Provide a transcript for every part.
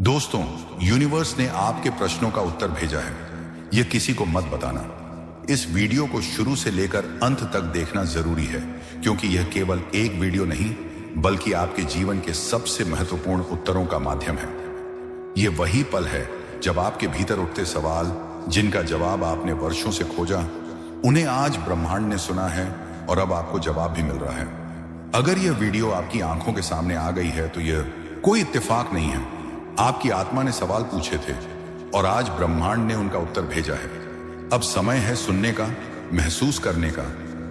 दोस्तों, यूनिवर्स ने आपके प्रश्नों का उत्तर भेजा है। यह किसी को मत बताना। इस वीडियो को शुरू से लेकर अंत तक देखना जरूरी है, क्योंकि यह केवल एक वीडियो नहीं बल्कि आपके जीवन के सबसे महत्वपूर्ण उत्तरों का माध्यम है। यह वही पल है जब आपके भीतर उठते सवाल, जिनका जवाब आपने वर्षों से खोजा, उन्हें आज ब्रह्मांड ने सुना है और अब आपको जवाब भी मिल रहा है। अगर यह वीडियो आपकी आंखों के सामने आ गई है तो यह कोई इत्तेफाक नहीं है। आपकी आत्मा ने सवाल पूछे थे और आज ब्रह्मांड ने उनका उत्तर भेजा है। अब समय है सुनने का, महसूस करने का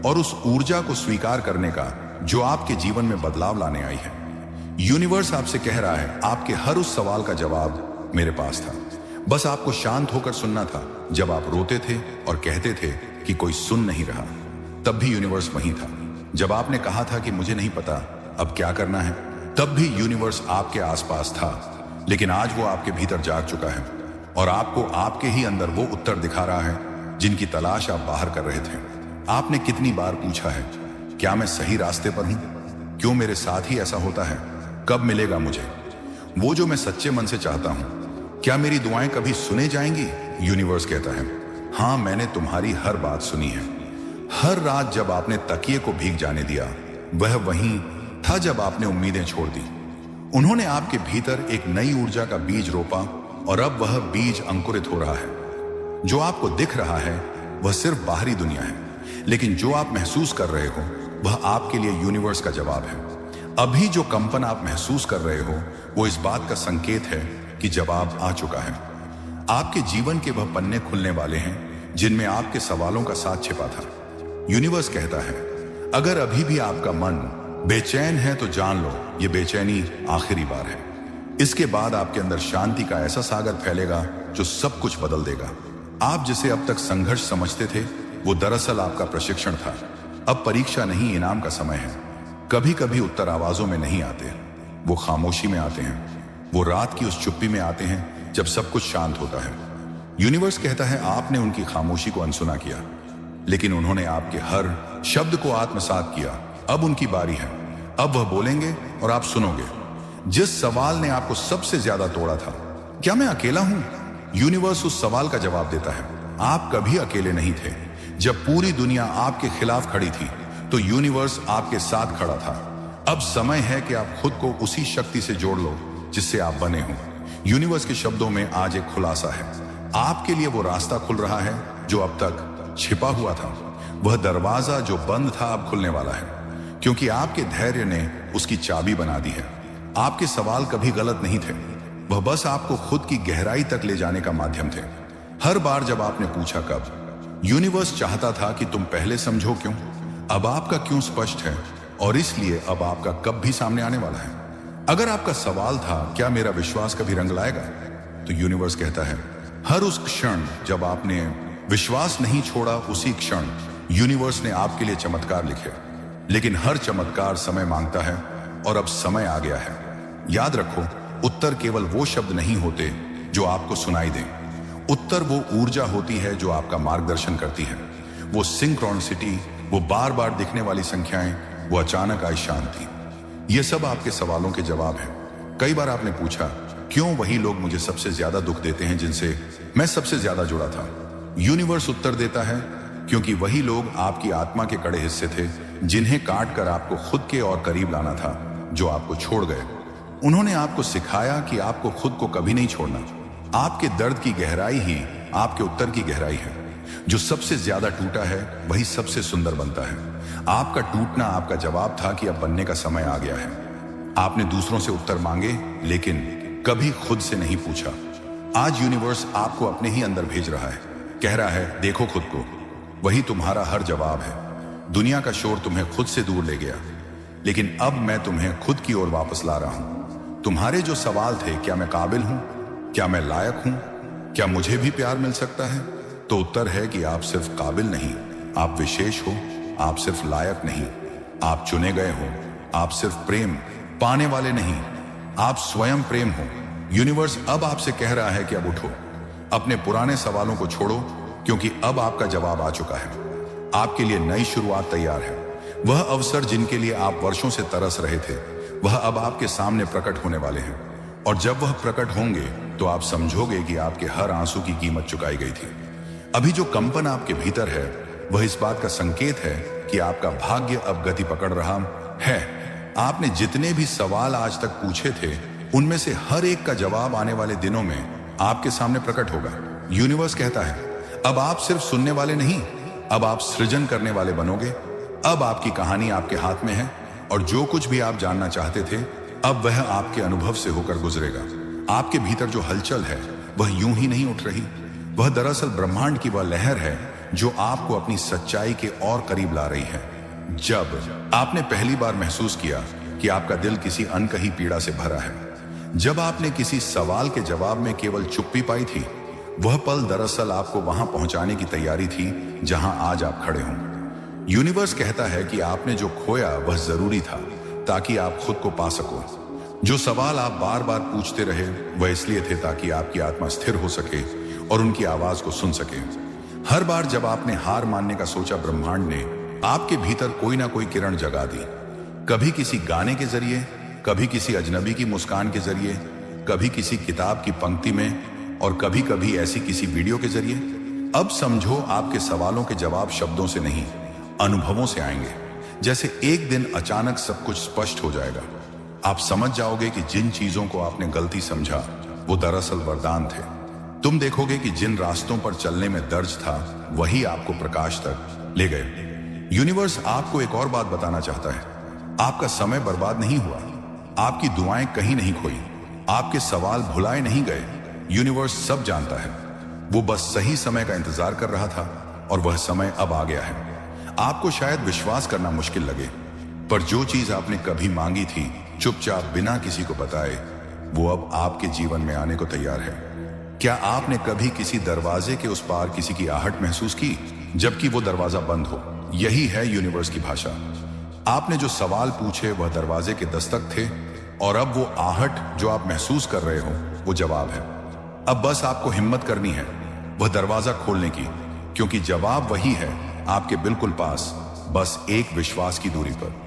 और उस ऊर्जा को स्वीकार करने का जो आपके जीवन में बदलाव लाने आई है। यूनिवर्स आपसे कह रहा है, आपके हर उस सवाल का जवाब मेरे पास था। बस आपको शांत होकर सुनना था। जब आप रोते थे और कहते थे कि कोई सुन नहीं रहा, तब भी यूनिवर्स वहीं था। जब आपने कहा था कि मुझे नहीं पता अब क्या करना है, तब भी यूनिवर्स आपके आसपास था। लेकिन आज वो आपके भीतर जाग चुका है और आपको आपके ही अंदर वो उत्तर दिखा रहा है जिनकी तलाश आप बाहर कर रहे थे। आपने कितनी बार पूछा है, क्या मैं सही रास्ते पर हूं? क्यों मेरे साथ ही ऐसा होता है? कब मिलेगा मुझे वो जो मैं सच्चे मन से चाहता हूं? क्या मेरी दुआएं कभी सुने जाएंगी? यूनिवर्स कहता है, हां, मैंने तुम्हारी हर बात सुनी है। हर रात जब आपने तकिए को भीग जाने दिया, वह वहीं था जब आपने उम्मीदें छोड़ दी। उन्होंने आपके भीतर एक नई ऊर्जा का बीज रोपा और अब वह बीज अंकुरित हो रहा है। जो आपको दिख रहा है वह सिर्फ बाहरी दुनिया है, लेकिन जो आप महसूस कर रहे हो वह आपके लिए यूनिवर्स का जवाब है। अभी जो कंपन आप महसूस कर रहे हो वो इस बात का संकेत है कि जवाब आ चुका है। आपके जीवन के वह पन्ने खुलने वाले हैं जिनमें आपके सवालों का साथ छिपा था। यूनिवर्स कहता है, अगर अभी भी आपका मन बेचैन है तो जान लो ये बेचैनी आखिरी बार है। इसके बाद आपके अंदर शांति का ऐसा सागर फैलेगा जो सब कुछ बदल देगा। आप जिसे अब तक संघर्ष समझते थे वो दरअसल आपका प्रशिक्षण था। अब परीक्षा नहीं, इनाम का समय है। कभी कभी उत्तर आवाजों में नहीं आते, वो खामोशी में आते हैं। वो रात की उस चुप्पी में आते हैं जब सब कुछ शांत होता है। यूनिवर्स कहता है, आपने उनकी खामोशी को अनसुना किया, लेकिन उन्होंने आपके हर शब्द को आत्मसात किया। अब उनकी बारी है। अब वह बोलेंगे और आप सुनोगे। जिस सवाल ने आपको सबसे ज्यादा तोड़ा था, क्या मैं अकेला हूं? यूनिवर्स उस सवाल का जवाब देता है, आप कभी अकेले नहीं थे। जब पूरी दुनिया आपके खिलाफ खड़ी थी तो यूनिवर्स आपके साथ खड़ा था। अब समय है कि आप खुद को उसी शक्ति से जोड़ लो जिससे आप बने हो। यूनिवर्स के शब्दों में आज एक खुलासा है। आपके लिए वो रास्ता खुल रहा है जो अब तक छिपा हुआ था। वह दरवाजा जो बंद था अब खुलने वाला है, क्योंकि आपके धैर्य ने उसकी चाबी बना दी है। आपके सवाल कभी गलत नहीं थे, वह बस आपको खुद की गहराई तक ले जाने का माध्यम थे। हर बार जब आपने पूछा कब, यूनिवर्स चाहता था कि तुम पहले समझो क्यों। अब आपका क्यों स्पष्ट है और इसलिए अब आपका कब भी सामने आने वाला है। अगर आपका सवाल था, क्या मेरा विश्वास कभी रंग लाएगा, तो यूनिवर्स कहता है, हर उस क्षण जब आपने विश्वास नहीं छोड़ा, उसी क्षण यूनिवर्स ने आपके लिए चमत्कार लिखे। लेकिन हर चमत्कार समय मांगता है और अब समय आ गया है। याद रखो, उत्तर केवल वो शब्द नहीं होते जो आपको सुनाई दें। उत्तर वो ऊर्जा होती है जो आपका मार्गदर्शन करती है। वो सिंक्रोनिसिटी, वो बार बार दिखने वाली संख्याएं, वो अचानक आई शांति। ये सब आपके सवालों के जवाब हैं। कई बार आपने पूछा, क्यों वही लोग मुझे सबसे ज्यादा दुख देते हैं जिनसे मैं सबसे ज्यादा जुड़ा था। यूनिवर्स उत्तर देता है, क्योंकि वही लोग आपकी आत्मा के कड़े हिस्से थे जिन्हें काट कर आपको खुद के और करीब लाना था, जो आपको छोड़ गए। उन्होंने आपको सिखाया कि आपको खुद को कभी नहीं छोड़ना। आपके दर्द की गहराई ही आपके उत्तर की गहराई है। जो सबसे ज्यादा टूटा है वही सबसे सुंदर बनता है। आपका टूटना आपका जवाब था कि अब बनने का समय आ गया है। आपने दूसरों से उत्तर मांगे, लेकिन कभी खुद से नहीं पूछा। आज यूनिवर्स आपको अपने ही अंदर भेज रहा है। कह रहा है, देखो खुद को, वही तुम्हारा हर जवाब है। दुनिया का शोर तुम्हें खुद से दूर ले गया, लेकिन अब मैं तुम्हें खुद की ओर वापस ला रहा हूं। तुम्हारे जो सवाल थे, क्या मैं काबिल हूं, क्या मैं लायक हूं, क्या मुझे भी प्यार मिल सकता है, तो उत्तर है कि आप सिर्फ काबिल नहीं, आप विशेष हो। आप सिर्फ लायक नहीं, आप चुने गए हो। आप सिर्फ प्रेम पाने वाले नहीं, आप स्वयं प्रेम हो। यूनिवर्स अब आपसे कह रहा है कि अब उठो, अपने पुराने सवालों को छोड़ो, क्योंकि अब आपका जवाब आ चुका है। आपके लिए नई शुरुआत तैयार है। वह अवसर जिनके लिए आप वर्षों से तरस रहे थे, वह अब आपके सामने प्रकट होने वाले हैं। और जब वह प्रकट होंगे तो आप समझोगे कि आपके हर आंसू की कीमत चुकाई गई थी। अभी जो कंपन आपके भीतर है वह इस बात का संकेत है कि आपका भाग्य अब गति पकड़ रहा है। आपने जितने भी सवाल आज तक पूछे थे उनमें से हर एक का जवाब आने वाले दिनों में आपके सामने प्रकट होगा। यूनिवर्स कहता है अब आप सिर्फ सुनने वाले नहीं, अब आप सृजन करने वाले बनोगे। अब आपकी कहानी आपके हाथ में है और जो कुछ भी आप जानना चाहते थे अब वह आपके अनुभव से होकर गुजरेगा। आपके भीतर जो हलचल है वह यूं ही नहीं उठ रही, वह दरअसल ब्रह्मांड की वह लहर है जो आपको अपनी सच्चाई के और करीब ला रही है। जब आपने पहली बार महसूस किया कि आपका दिल किसी अनकही पीड़ा से भरा है, जब आपने किसी सवाल के जवाब में केवल चुप्पी पाई थी, वह पल दरअसल आपको वहां पहुंचाने की तैयारी थी जहां आज आप खड़े हों। यूनिवर्स कहता है कि आपने जो खोया वह जरूरी था ताकि आप खुद को पा सको। जो सवाल आप बार बार पूछते रहे वह इसलिए थे ताकि आपकी आत्मा स्थिर हो सके और उनकी आवाज को सुन सके। हर बार जब आपने हार मानने का सोचा, ब्रह्मांड ने आपके भीतर कोई ना कोई किरण जगा दी। कभी किसी गाने के जरिए, कभी किसी अजनबी की मुस्कान के जरिए, कभी किसी किताब की पंक्ति में और कभी कभी ऐसी किसी वीडियो के जरिए। अब समझो आपके सवालों के जवाब शब्दों से नहीं, अनुभवों से आएंगे। जैसे एक दिन अचानक सब कुछ स्पष्ट हो जाएगा। आप समझ जाओगे कि जिन चीजों को आपने गलती समझा वो दरअसल वरदान थे। तुम देखोगे कि जिन रास्तों पर चलने में दर्द था वही आपको प्रकाश तक ले गए। यूनिवर्स आपको एक और बात बताना चाहता है, आपका समय बर्बाद नहीं हुआ, आपकी दुआएं कहीं नहीं खोई, आपके सवाल भुलाए नहीं गए। यूनिवर्स सब जानता है, वो बस सही समय का इंतजार कर रहा था और वह समय अब आ गया है। आपको शायद विश्वास करना मुश्किल लगे, पर जो चीज आपने कभी मांगी थी चुपचाप बिना किसी को बताए, वो अब आपके जीवन में आने को तैयार है। क्या आपने कभी किसी दरवाजे के उस पार किसी की आहट महसूस की जबकि वो दरवाजा बंद हो? यही है यूनिवर्स की भाषा। आपने जो सवाल पूछे वह दरवाजे के दस्तक थे और अब वो आहट जो आप महसूस कर रहे हो वो जवाब है। अब बस आपको हिम्मत करनी है वह दरवाजा खोलने की, क्योंकि जवाब वही है आपके बिल्कुल पास, बस एक विश्वास की दूरी पर।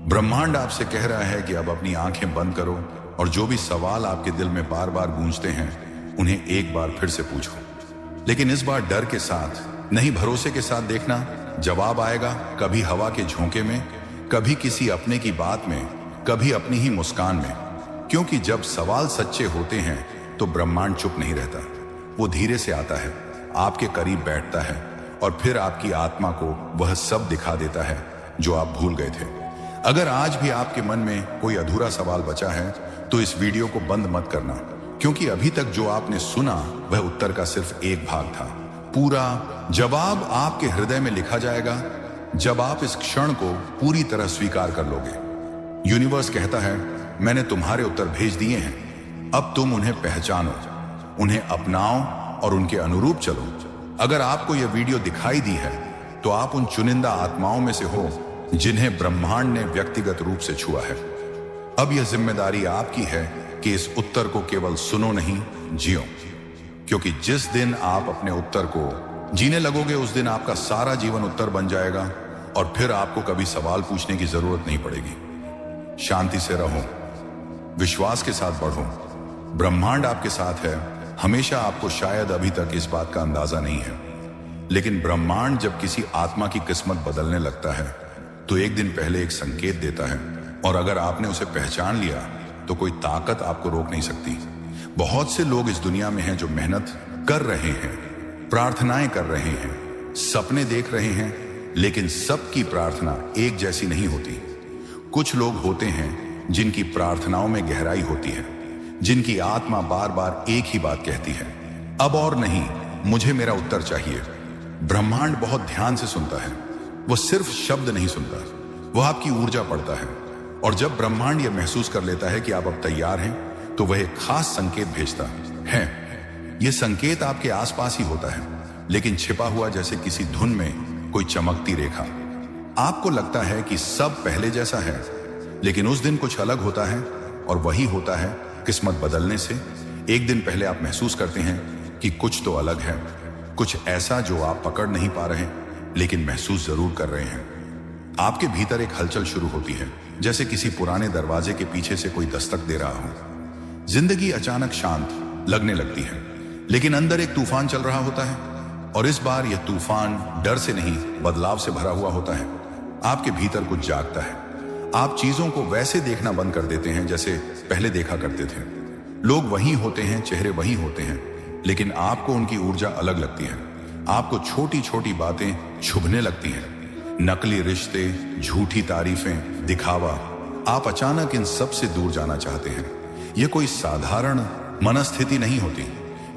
ब्रह्मांड आपसे कह रहा है कि अब अपनी आंखें बंद करो और जो भी सवाल आपके दिल में बार बार गूंजते हैं उन्हें एक बार फिर से पूछो। लेकिन इस बार डर के साथ नहीं, भरोसे के साथ देखना। जवाब आएगा कभी हवा के झोंके में, कभी किसी अपने की बात में, कभी अपनी ही मुस्कान में। क्योंकि जब सवाल सच्चे होते हैं तो ब्रह्मांड चुप नहीं रहता, वो धीरे से आता है, आपके करीब बैठता है और फिर आपकी आत्मा को वह सब दिखा देता है जो आप भूल गए थे। अगर आज भी आपके मन में कोई अधूरा सवाल बचा है तो इस वीडियो को बंद मत करना, क्योंकि अभी तक जो आपने सुना वह उत्तर का सिर्फ एक भाग था। पूरा जवाब आपके हृदय में लिखा जाएगा जब आप इस क्षण को पूरी तरह स्वीकार कर लोगे। यूनिवर्स कहता है मैंने तुम्हारे उत्तर भेज दिए हैं, अब तुम उन्हें पहचानो, उन्हें अपनाओ और उनके अनुरूप चलो। अगर आपको यह वीडियो दिखाई दी है तो आप उन चुनिंदा आत्माओं में से हो जिन्हें ब्रह्मांड ने व्यक्तिगत रूप से छुआ है। अब यह जिम्मेदारी आपकी है कि इस उत्तर को केवल सुनो नहीं, जियो। क्योंकि जिस दिन आप अपने उत्तर को जीने लगोगे उस दिन आपका सारा जीवन उत्तर बन जाएगा और फिर आपको कभी सवाल पूछने की जरूरत नहीं पड़ेगी। शांति से रहो, विश्वास के साथ बढ़ो, ब्रह्मांड आपके साथ है हमेशा। आपको शायद अभी तक इस बात का अंदाजा नहीं है, लेकिन ब्रह्मांड जब किसी आत्मा की किस्मत बदलने लगता है तो एक दिन पहले एक संकेत देता है, और अगर आपने उसे पहचान लिया तो कोई ताकत आपको रोक नहीं सकती। बहुत से लोग इस दुनिया में हैं जो मेहनत कर रहे हैं, प्रार्थनाएं कर रहे हैं, सपने देख रहे हैं, लेकिन सबकी प्रार्थना एक जैसी नहीं होती। कुछ लोग होते हैं जिनकी प्रार्थनाओं में गहराई होती है, जिनकी आत्मा बार बार एक ही बात कहती है, अब और नहीं, मुझे मेरा उत्तर चाहिए। ब्रह्मांड बहुत ध्यान से सुनता है, वो सिर्फ शब्द नहीं सुनता, वह आपकी ऊर्जा पढ़ता है। और जब ब्रह्मांड यह महसूस कर लेता है कि आप अब तैयार हैं तो वह एक खास संकेत भेजता है। यह संकेत आपके आसपास ही होता है, लेकिन छिपा हुआ जैसे किसी धुन में कोई चमकती रेखा। आपको लगता है कि सब पहले जैसा है, लेकिन उस दिन कुछ अलग होता है, और वही होता है किस्मत बदलने से। एक दिन पहले आप महसूस करते हैं कि कुछ तो अलग है, कुछ ऐसा जो आप पकड़ नहीं पा रहे लेकिन महसूस जरूर कर रहे हैं। आपके भीतर एक हलचल शुरू होती है, जैसे किसी पुराने दरवाजे के पीछे से कोई दस्तक दे रहा हो। जिंदगी अचानक शांत लगने लगती है, लेकिन अंदर एक तूफान चल रहा होता है। और इस बार यह तूफान डर से नहीं, बदलाव से भरा हुआ होता है। आपके भीतर कुछ जागता है। आप चीजों को वैसे देखना बंद कर देते हैं जैसे पहले देखा करते थे। लोग वही होते हैं, चेहरे वही होते हैं, लेकिन आपको उनकी ऊर्जा अलग लगती है। आपको छोटी छोटी बातें छुभने लगती हैं, नकली रिश्ते, झूठी तारीफें, दिखावा। आप अचानक इन सब से दूर जाना चाहते हैं। यह कोई साधारण मनस्थिति नहीं होती।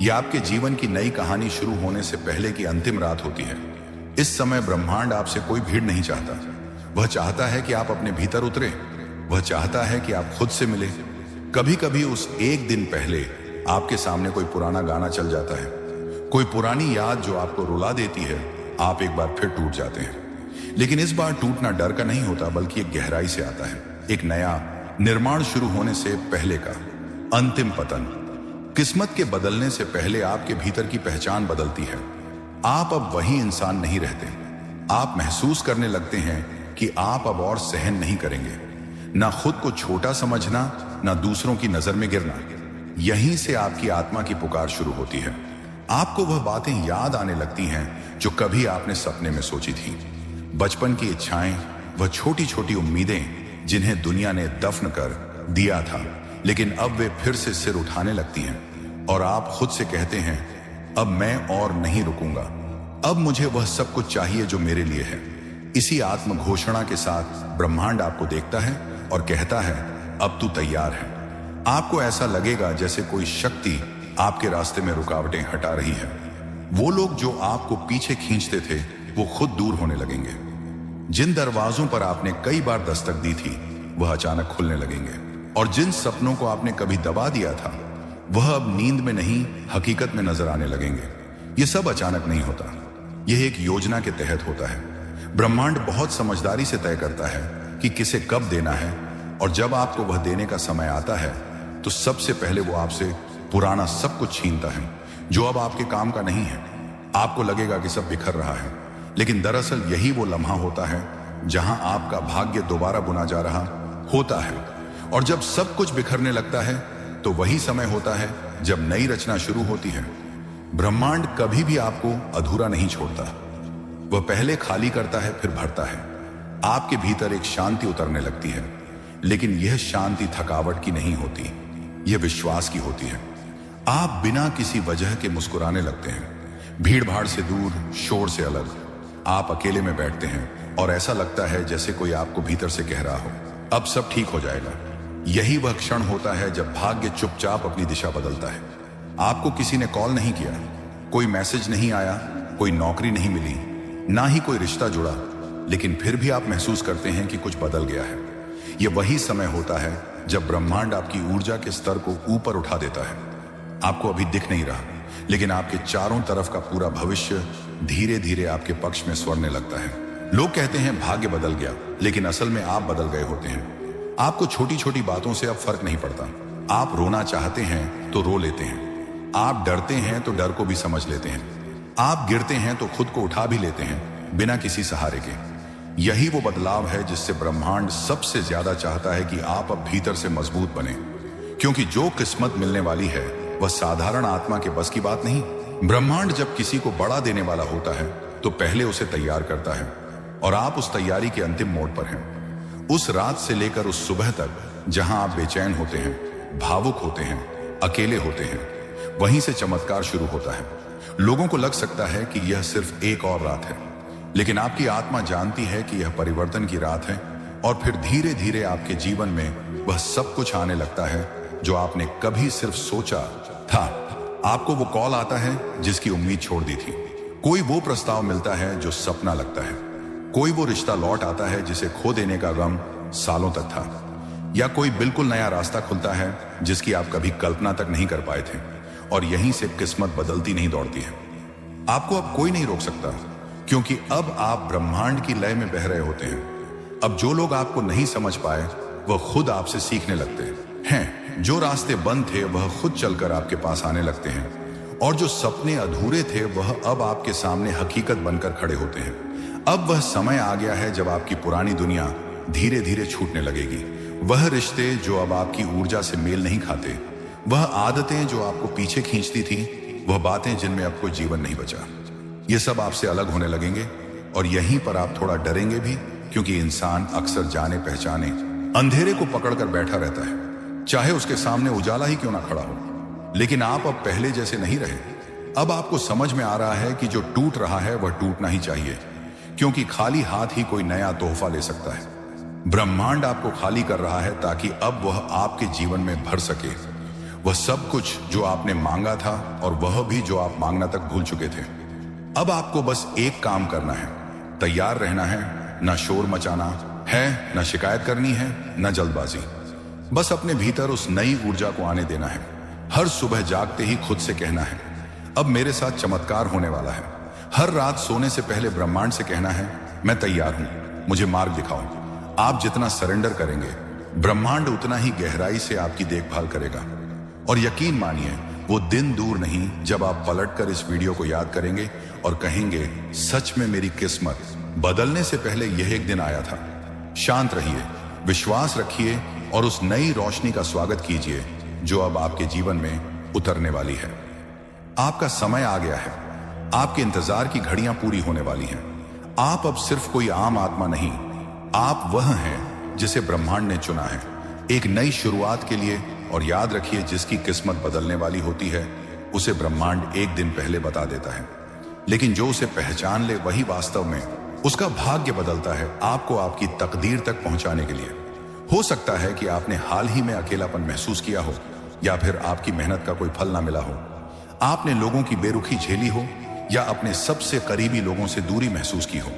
यह आपके जीवन की नई कहानी शुरू होने से पहले की अंतिम रात होती है। इस समय ब्रह्मांड आपसे कोई भीड़ नहीं चाहता। वह चाहता है कि आप अपने भीतर उतरे। वह चाहता है कि आप खुद से मिले। कभी कभी उस एक दिन पहले आपके सामने कोई पुराना गाना चल जाता है, कोई पुरानी याद जो आपको रुला देती है। आप एक बार फिर टूट जाते हैं, लेकिन इस बार टूटना डर का नहीं होता, बल्कि एक गहराई से आता है। एक नया निर्माण शुरू होने से पहले का अंतिम पतन। किस्मत के बदलने से पहले आपके भीतर की पहचान बदलती है। आप अब वही इंसान नहीं रहते। आप महसूस करने लगते हैं कि आप अब और सहन नहीं करेंगे, ना खुद को छोटा समझना, ना दूसरों की नजर में गिरना। यहीं से आपकी आत्मा की पुकार शुरू होती है। आपको वह बातें याद आने लगती हैं जो कभी आपने सपने में सोची थी। बचपन की इच्छाएं, वह छोटी छोटी उम्मीदें जिन्हें दुनिया ने दफन कर दिया था, लेकिन अब वे फिर से सिर उठाने लगती हैं। और आप खुद से कहते हैं, अब मैं और नहीं रुकूंगा। अब मुझे वह सब कुछ चाहिए जो मेरे लिए है। इसी आत्म घोषणा के साथ ब्रह्मांड आपको देखता है और कहता है, अब तू तैयार है। आपको ऐसा लगेगा जैसे कोई शक्ति आपके रास्ते में रुकावटें हटा रही है। वो लोग जो आपको पीछे खींचते थे, वो खुद दूर होने लगेंगे। जिन दरवाजों पर आपने कई बार दस्तक दी थी, वह अचानक खुलने लगेंगे। और जिन सपनों को आपने कभी दबा दिया था, वह अब नींद में नहीं, हकीकत में नजर आने लगेंगे। यह सब अचानक नहीं होता, यह एक योजना के तहत होता है। ब्रह्मांड बहुत समझदारी से तय करता है कि किसे कब देना है, और जब आपको वह देने का समय आता है, तो सबसे पहले वो आपसे पुराना सब कुछ छीनता है जो अब आपके काम का नहीं है। आपको लगेगा कि सब बिखर रहा है, लेकिन दरअसल यही वो लम्हा होता है जहां आपका भाग्य दोबारा बुना जा रहा होता है। और जब सब कुछ बिखरने लगता है, तो वही समय होता है जब नई रचना शुरू होती है। ब्रह्मांड कभी भी आपको अधूरा नहीं छोड़ता। वह पहले खाली करता है, फिर भरता है। आपके भीतर एक शांति उतरने लगती है, लेकिन यह शांति थकावट की नहीं होती, यह विश्वास की होती है। आप बिना किसी वजह के मुस्कुराने लगते हैं। भीड़ भाड़ से दूर, शोर से अलग। आप अकेले में बैठते हैं और ऐसा लगता है जैसे कोई आपको भीतर से कह रहा हो, अब सब ठीक हो जाएगा। यही वह क्षण होता है जब भाग्य चुपचाप अपनी दिशा बदलता है। आपको किसी ने कॉल नहीं किया, कोई मैसेज नहीं आया, कोई नौकरी नहीं मिली, ना ही कोई रिश्ता जुड़ा, लेकिन फिर भी आप महसूस करते हैं कि कुछ बदल गया है। यह वही समय होता है जब ब्रह्मांड आपकी ऊर्जा के स्तर को ऊपर उठा देता है। आपको अभी दिख नहीं रहा, लेकिन आपके चारों तरफ का पूरा भविष्य धीरे धीरे आपके पक्ष में स्वरने लगता है। लोग कहते हैं भाग्य बदल गया, लेकिन असल में आप बदल गए होते हैं। आपको छोटी छोटी बातों से अब फर्क नहीं पड़ता। आप रोना चाहते हैं तो रो लेते हैं। आप डरते हैं तो डर को भी समझ लेते हैं। आप गिरते हैं तो खुद को उठा भी लेते हैं, बिना किसी सहारे के। यही वो बदलाव है जिससे ब्रह्मांड सबसे ज्यादा चाहता है कि आप अब भीतर से मजबूत बने, क्योंकि जो किस्मत मिलने वाली है वह साधारण आत्मा के बस की बात नहीं। ब्रह्मांड जब किसी को बड़ा देने वाला होता है, तो पहले उसे तैयार करता है, और आप उस तैयारी के अंतिम मोड़ पर हैं। उस रात से लेकर उस सुबह तक जहां आप बेचैन होते हैं, भावुक होते हैं, अकेले होते हैं, वहीं से चमत्कार शुरू होता है। लोगों को लग सकता है कि यह सिर्फ एक और रात है, लेकिन आपकी आत्मा जानती है कि यह परिवर्तन की रात है। और फिर धीरे धीरे आपके जीवन में वह सब कुछ आने लगता है जो आपने कभी सिर्फ सोचा था। आपको वो कॉल आता है जिसकी उम्मीद छोड़ दी थी। कोई वो प्रस्ताव मिलता है जो सपना लगता है। कोई वो रिश्ता लौट आता है जिसे खो देने का गम सालों तक था। या कोई बिल्कुल नया रास्ता खुलता है जिसकी आप कभी कल्पना तक नहीं कर पाए थे। और यहीं से किस्मत बदलती नहीं दौड़ती है। आपको अब कोई नहीं रोक सकता, क्योंकि अब आप ब्रह्मांड की लय में बह रहे होते हैं। अब जो लोग आपको नहीं समझ पाए, वह खुद आपसे सीखने लगते हैं। जो रास्ते बंद थे, वह खुद चलकर आपके पास आने लगते हैं। और जो सपने अधूरे थे, वह अब आपके सामने हकीकत बनकर खड़े होते हैं। अब वह समय आ गया है जब आपकी पुरानी दुनिया धीरे धीरे छूटने लगेगी। वह रिश्ते जो अब आपकी ऊर्जा से मेल नहीं खाते, वह आदतें जो आपको पीछे खींचती थी, वह बातें जिनमें अब कोई जीवन नहीं बचा, ये सब आपसे अलग होने लगेंगे। और यहीं पर आप थोड़ा डरेंगे भी, क्योंकि इंसान अक्सर जाने पहचाने अंधेरे को पकड़कर बैठा रहता है, चाहे उसके सामने उजाला ही क्यों ना खड़ा हो। लेकिन आप अब पहले जैसे नहीं रहे। अब आपको समझ में आ रहा है कि जो टूट रहा है वह टूटना ही चाहिए, क्योंकि खाली हाथ ही कोई नया तोहफा ले सकता है। ब्रह्मांड आपको खाली कर रहा है ताकि अब वह आपके जीवन में भर सके वह सब कुछ जो आपने मांगा था, और वह भी जो आप मांगना तक भूल चुके थे। अब आपको बस एक काम करना है, तैयार रहना है, ना शोर मचाना है, ना शिकायत करनी है, ना जल्दबाजी। बस अपने भीतर उस नई ऊर्जा को आने देना है। हर सुबह जागते ही खुद से कहना है, अब मेरे साथ चमत्कार होने वाला है। हर रात सोने से पहले ब्रह्मांड से कहना है, मैं तैयार हूं, मुझे मार्ग दिखाओ। आप जितना सरेंडर करेंगे, ब्रह्मांड उतना ही गहराई से आपकी देखभाल करेगा। और यकीन मानिए, वो दिन दूर नहीं जब आप पलटकर इस वीडियो को याद करेंगे और कहेंगे, सच में मेरी किस्मत बदलने से पहले यह एक दिन आया था। शांत रहिए, विश्वास रखिए और उस नई रोशनी का स्वागत कीजिए जो अब आपके जीवन में उतरने वाली है। आपका समय आ गया है। आपके इंतजार की घड़ियां पूरी होने वाली हैं। आप अब सिर्फ कोई आम आत्मा नहीं, आप वह हैं जिसे ब्रह्मांड ने चुना है, एक नई शुरुआत के लिए। और याद रखिए, जिसकी किस्मत बदलने वाली होती है उसे ब्रह्मांड एक दिन पहले बता देता है, लेकिन जो उसे पहचान ले वही वास्तव में उसका भाग्य बदलता है, आपको आपकी तकदीर तक पहुंचाने के लिए। हो सकता है कि आपने हाल ही में अकेलापन महसूस किया हो, या फिर आपकी मेहनत का कोई फल ना मिला हो। आपने लोगों की बेरुखी झेली हो, या अपने सबसे करीबी लोगों से दूरी महसूस की हो।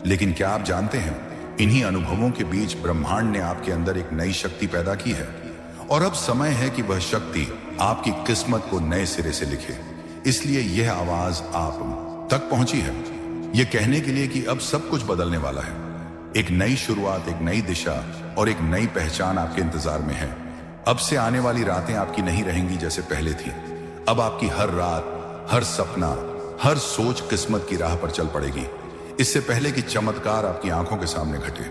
लेकिन क्या आप जानते हैं, इन्हीं अनुभवों के बीच ब्रह्मांड ने आपके अंदर एक नई शक्ति पैदा की है, और अब समय है कि वह शक्ति आपकी किस्मत को नए सिरे से लिखे। इसलिए यह आवाज आप तक पहुंची है, यह कहने के लिए कि अब सब कुछ बदलने वाला है। एक नई शुरुआत, एक नई दिशा और एक नई पहचान आपके इंतजार में है। अब से आने वाली रातें आपकी नहीं रहेंगी जैसे पहले थी। अब आपकी हर रात, हर सपना, हर सोच किस्मत की राह पर चल पड़ेगी, इससे पहले कि चमत्कार आपकी आंखों के सामने घटे।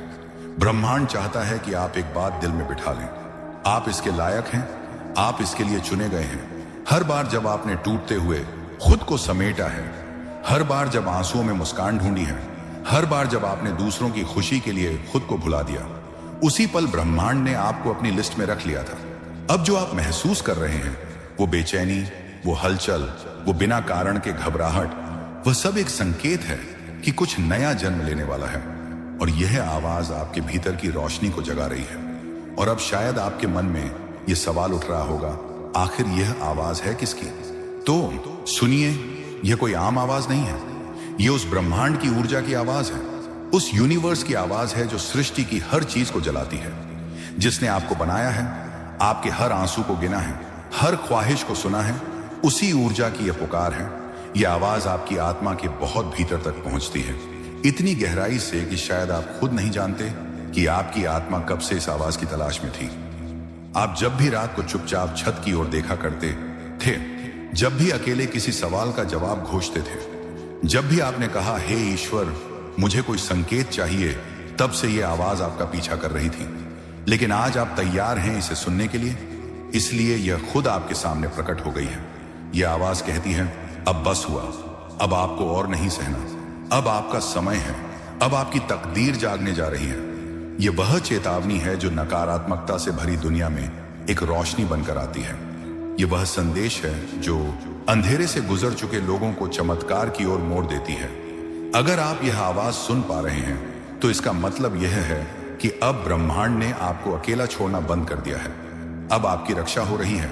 ब्रह्मांड चाहता है कि आप एक बात दिल में बिठा लें, आप इसके लायक हैं, आप इसके लिए चुने गए हैं। हर बार जब आपने टूटते हुए खुद को समेटा है, हर बार जब आंसुओं में मुस्कान ढूंढी है, हर बार जब आपने दूसरों की खुशी के लिए खुद को भुला दिया, उसी पल ब्रह्मांड ने आपको अपनी लिस्ट में रख लिया था। अब जो आप महसूस कर रहे हैं, वो बेचैनी, वो हलचल, वो बिना कारण के घबराहट, वह सब एक संकेत है कि कुछ नया जन्म लेने वाला है। और यह आवाज आपके भीतर की रोशनी को जगा रही है। और अब शायद आपके मन में यह सवाल उठ रहा होगा, आखिर यह आवाज है किसकी? तो सुनिए, यह कोई आम आवाज नहीं है, यह उस ब्रह्मांड की ऊर्जा की आवाज है, उस यूनिवर्स की आवाज है जो सृष्टि की हर चीज को जलाती है, जिसने आपको बनाया है, आपके हर आंसू को गिना है, हर ख्वाहिश को सुना है। उसी ऊर्जा की यह पुकार है। यह आवाज आपकी आत्मा के बहुत भीतर तक पहुंचती है, इतनी गहराई से कि शायद आप खुद नहीं जानते कि आपकी आत्मा कब से इस आवाज की तलाश में थी। आप जब भी रात को चुपचाप छत की ओर देखा करते थे, जब भी अकेले किसी सवाल का जवाब खोजते थे, जब भी आपने कहा, हे ईश्वर मुझे कोई संकेत चाहिए, तब से यह आवाज आपका पीछा कर रही थी। लेकिन आज आप तैयार हैं इसे सुनने के लिए, इसलिए यह खुद आपके सामने प्रकट हो गई है। यह आवाज कहती है, अब बस हुआ, अब आपको और नहीं सहना, अब आपका समय है, अब आपकी तकदीर जागने जा रही है। यह वह चेतावनी है जो नकारात्मकता से भरी दुनिया में एक रोशनी बनकर आती है। यह वह संदेश है जो अंधेरे से गुजर चुके लोगों को चमत्कार की ओर मोड़ देती है। अगर आप यह आवाज सुन पा रहे हैं, तो इसका मतलब यह है कि अब ब्रह्मांड ने आपको अकेला छोड़ना बंद कर दिया है। अब आपकी रक्षा हो रही है,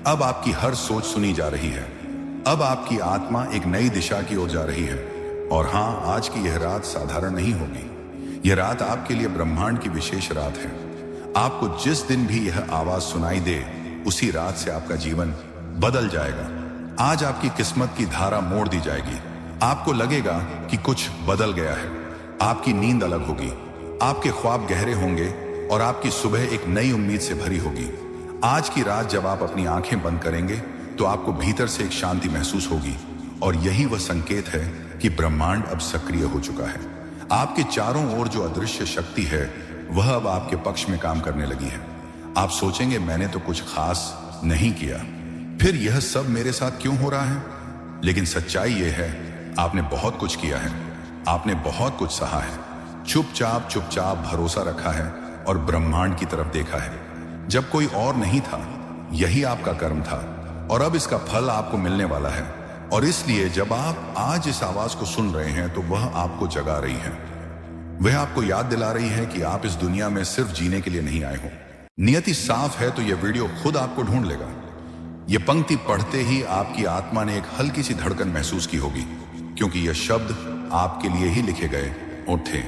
अब आपकी हर सोच सुनी जा रही है, अब आपकी आत्मा एक नई दिशा की ओर जा रही है। और हाँ, आज की यह रात साधारण नहीं होगी। यह रात आपके लिए ब्रह्मांड की विशेष रात है। आपको जिस दिन भी यह आवाज सुनाई दे, उसी रात से आपका जीवन बदल जाएगा। आज आपकी किस्मत की धारा मोड़ दी जाएगी। आपको लगेगा कि कुछ बदल गया है। आपकी नींद अलग होगी, आपके ख्वाब गहरे होंगे और आपकी सुबह एक नई उम्मीद से भरी होगी। आज की रात जब आप अपनी आंखें बंद करेंगे, तो आपको भीतर से एक शांति महसूस होगी, और यही वह संकेत है कि ब्रह्मांड अब सक्रिय हो चुका है। आपके चारों ओर जो अदृश्य शक्ति है, वह अब आपके पक्ष में काम करने लगी है। आप सोचेंगे, मैंने तो कुछ खास नहीं किया, फिर यह सब मेरे साथ क्यों हो रहा है? लेकिन सच्चाई यह है, आपने बहुत कुछ किया है, आपने बहुत कुछ सहा है, चुपचाप चुपचाप भरोसा रखा है और ब्रह्मांड की तरफ देखा है जब कोई और नहीं था। यही आपका कर्म था और अब इसका फल आपको मिलने वाला है। और इसलिए जब आप आज इस आवाज को सुन रहे हैं तो वह आपको जगा रही है, वह आपको याद दिला रही है कि आप इस दुनिया में सिर्फ जीने के लिए नहीं आए हो। नियति साफ है तो यह वीडियो खुद आपको ढूंढ लेगा। यह पंक्ति पढ़ते ही आपकी आत्मा ने एक हल्की सी धड़कन महसूस की होगी, क्योंकि यह शब्द आपके लिए ही लिखे गए थे।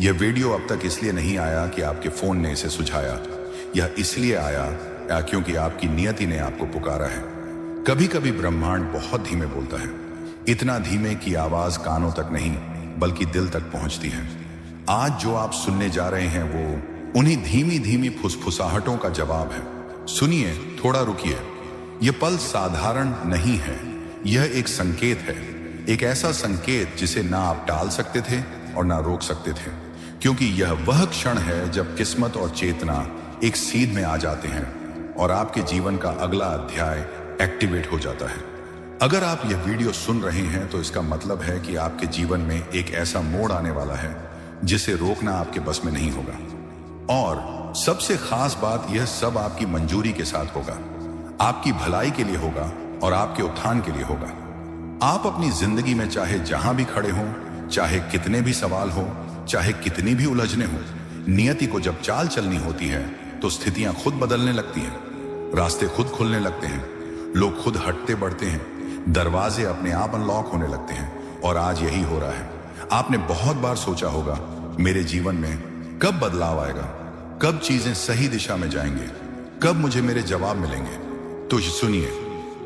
यह वीडियो अब तक इसलिए नहीं आया कि आपके फोन ने इसे सुझाया, यह इसलिए आया क्योंकि आपकी नियति ने आपको पुकारा है। कभी कभी ब्रह्मांड बहुत धीमे बोलता है, इतना धीमे कि आवाज कानों तक नहीं बल्कि दिल तक पहुंचती है। आज जो आप सुनने जा रहे हैं वो उन्हीं धीमी धीमी फुसफुसाहटों का जवाब है। सुनिए, थोड़ा रुकिए। यह पल साधारण नहीं है, यह एक संकेत है, एक ऐसा संकेत जिसे ना आप टाल सकते थे और ना रोक सकते थे, क्योंकि यह वह क्षण है जब किस्मत और चेतना एक सीध में आ जाते हैं और आपके जीवन का अगला अध्याय एक्टिवेट हो जाता है। अगर आप यह वीडियो सुन रहे हैं तो इसका मतलब है कि आपके जीवन में एक ऐसा मोड़ आने वाला है जिसे रोकना आपके बस में नहीं होगा। और सबसे खास बात, यह सब आपकी मंजूरी के साथ होगा, आपकी भलाई के लिए होगा और आपके उत्थान के लिए होगा। आप अपनी जिंदगी में चाहे जहां भी खड़े हों, चाहे कितने भी सवाल हो, चाहे कितनी भी उलझने हो, नियति को जब चाल चलनी होती है तो स्थितियां खुद बदलने लगती हैं, रास्ते खुद खुलने लगते हैं, लोग खुद हटते बढ़ते हैं, दरवाजे अपने आप अनलॉक होने लगते हैं। और आज यही हो रहा है। आपने बहुत बार सोचा होगा, मेरे जीवन में कब बदलाव आएगा, कब चीजें सही दिशा में जाएंगे, कब मुझे मेरे जवाब मिलेंगे। तो सुनिए,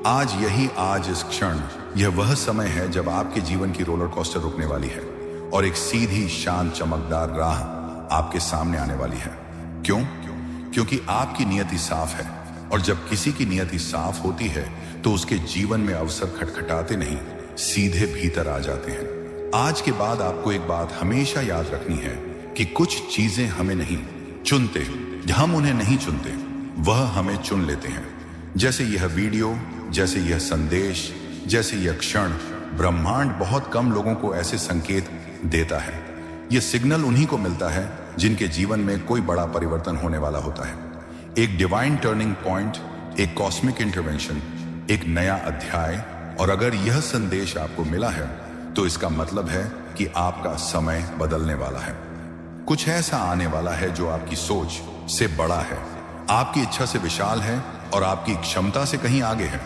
आज इस क्षण यह वह समय है जब आपके जीवन की रोलर कोस्टर रुकने वाली है और एक सीधी शांत चमकदार राह आपके सामने आने वाली है। क्यों? क्योंकि आपकी नियति साफ है, और जब किसी की नियति साफ होती है तो उसके जीवन में अवसर खटखटाते नहीं, सीधे भीतर आ जाते हैं। आज के बाद आपको एक बात हमेशा याद रखनी है कि कुछ चीजें हमें नहीं चुनते, हम उन्हें नहीं चुनते, वह हमें चुन लेते हैं। जैसे यह वीडियो, जैसे यह संदेश, जैसे यह क्षण। ब्रह्मांड बहुत कम लोगों को ऐसे संकेत देता है। यह सिग्नल उन्हीं को मिलता है जिनके जीवन में कोई बड़ा परिवर्तन होने वाला होता है, एक डिवाइन टर्निंग पॉइंट, एक कॉस्मिक इंटरवेंशन, एक नया अध्याय। और अगर यह संदेश आपको मिला है तो इसका मतलब है कि आपका समय बदलने वाला है। कुछ ऐसा आने वाला है जो आपकी सोच से बड़ा है, आपकी इच्छा से विशाल है और आपकी क्षमता से कहीं आगे है।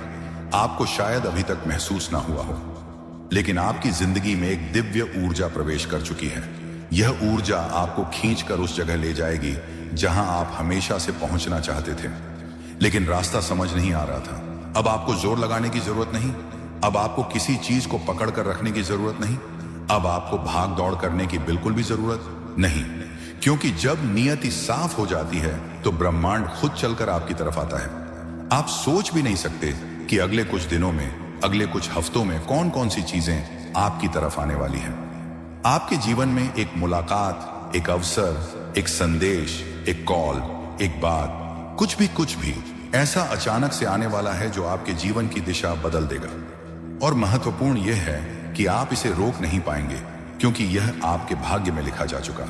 आपको शायद अभी तक महसूस ना हुआ हो, लेकिन आपकी जिंदगी में एक दिव्य ऊर्जा प्रवेश कर चुकी है। यह ऊर्जा आपको खींचकर उस जगह ले जाएगी जहां आप हमेशा से पहुंचना चाहते थे, लेकिन रास्ता समझ नहीं आ रहा था। अब आपको जोर लगाने की जरूरत नहीं, अब आपको किसी चीज को पकड़ कर रखने की जरूरत नहीं, अब आपको भाग दौड़ करने की बिल्कुल भी जरूरत नहीं, क्योंकि जब नियति साफ हो जाती है तो ब्रह्मांड खुद चलकर आपकी तरफ आता है। आप सोच भी नहीं सकते कि अगले कुछ दिनों में, अगले कुछ हफ्तों में कौन कौन सी चीजें आपकी तरफ आने वाली हैं। आपके जीवन में एक मुलाकात, एक अवसर, एक संदेश, एक कॉल, एक बात, कुछ भी ऐसा अचानक से आने वाला है जो आपके जीवन की दिशा बदल देगा। और महत्वपूर्ण यह है कि आप इसे रोक नहीं पाएंगे, क्योंकि यह आपके भाग्य में लिखा जा चुका